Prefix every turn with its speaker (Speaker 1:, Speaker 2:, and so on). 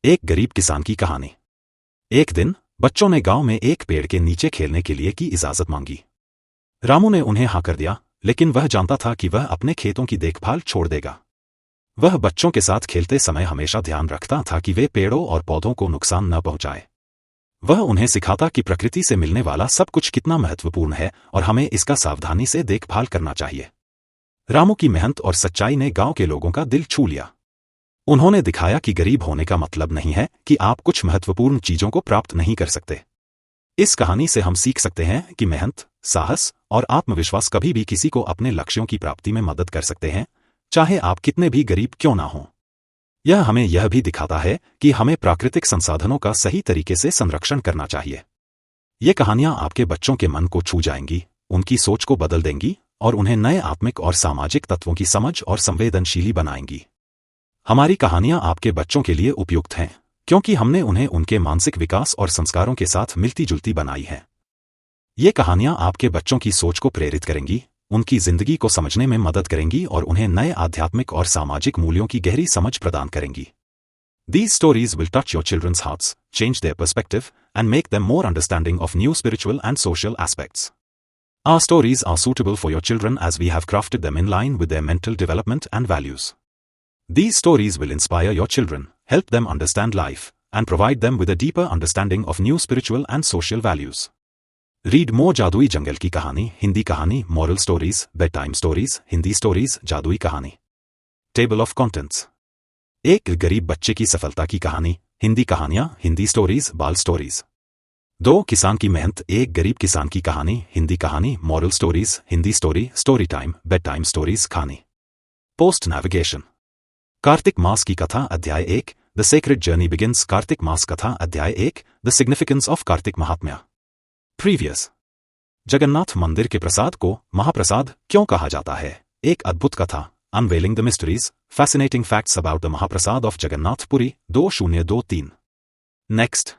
Speaker 1: एक गरीब किसान की कहानी। एक दिन बच्चों ने गांव में एक पेड़ के नीचे खेलने के लिए की इजाजत मांगी। रामू ने उन्हें हाँ कर दिया, लेकिन वह जानता था कि वह अपने खेतों की देखभाल छोड़ देगा। वह बच्चों के साथ खेलते समय हमेशा ध्यान रखता था कि वे पेड़ों और पौधों को नुकसान न पहुंचाए। वह उन्हें सिखाता कि प्रकृति से मिलने वाला सब कुछ कितना महत्वपूर्ण है और हमें इसका सावधानी से देखभाल करना चाहिए। रामू की मेहनत और सच्चाई ने गांव के लोगों का दिल छू लिया। उन्होंने दिखाया कि गरीब होने का मतलब नहीं है कि आप कुछ महत्वपूर्ण चीजों को प्राप्त नहीं कर सकते। इस कहानी से हम सीख सकते हैं कि मेहनत, साहस और आत्मविश्वास कभी भी किसी को अपने लक्ष्यों की प्राप्ति में मदद कर सकते हैं, चाहे आप कितने भी गरीब क्यों ना हों। यह हमें यह भी दिखाता है कि हमें प्राकृतिक संसाधनों का सही तरीके से संरक्षण करना चाहिए। ये कहानियां आपके बच्चों के मन को छू जाएंगी, उनकी सोच को बदल देंगी और उन्हें नए आत्मिक और सामाजिक तत्वों की समझ और संवेदनशीली बनाएंगी। हमारी कहानियां आपके बच्चों के लिए उपयुक्त हैं, क्योंकि हमने उन्हें उनके मानसिक विकास और संस्कारों के साथ मिलती जुलती बनाई हैं। ये कहानियां आपके बच्चों की सोच को प्रेरित करेंगी, उनकी जिंदगी को समझने में मदद करेंगी और उन्हें नए आध्यात्मिक और सामाजिक मूल्यों की गहरी समझ प्रदान करेंगी। These stories will touch your children's hearts, change their perspective, and make them more understanding of new spiritual and social aspects. Our stories are suitable for your children as we have crafted them in line with their mental development and values. These stories will inspire your children, help them understand life, and provide them with a deeper understanding of new spiritual and social values. Read more जादुई जंगल की कहानी, हिंदी कहानी, moral stories, bedtime stories, Hindi stories, जादुई कहानी। Table of contents। एक गरीब बच्चे की सफलता की कहानी, हिंदी कहानियां, हिंदी स्टोरीज, बाल स्टोरीज। 2 किसान की मेहनत, एक गरीब किसान की कहानी, हिंदी कहानी, moral stories, Hindi story, story time, bedtime stories, कहानी। Post navigation। कार्तिक मास की कथा अध्याय 1, the sacred journey begins. Kartik मास कथा अध्याय 1, द सिग्निफिकेंस ऑफ कार्तिक महात्म्य। प्रीवियस। जगन्नाथ मंदिर के प्रसाद को महाप्रसाद क्यों कहा जाता है? एक अद्भुत कथा, unveiling the mysteries, fascinating facts about the महाप्रसाद ऑफ जगन्नाथ पुरी। 2023। नेक्स्ट।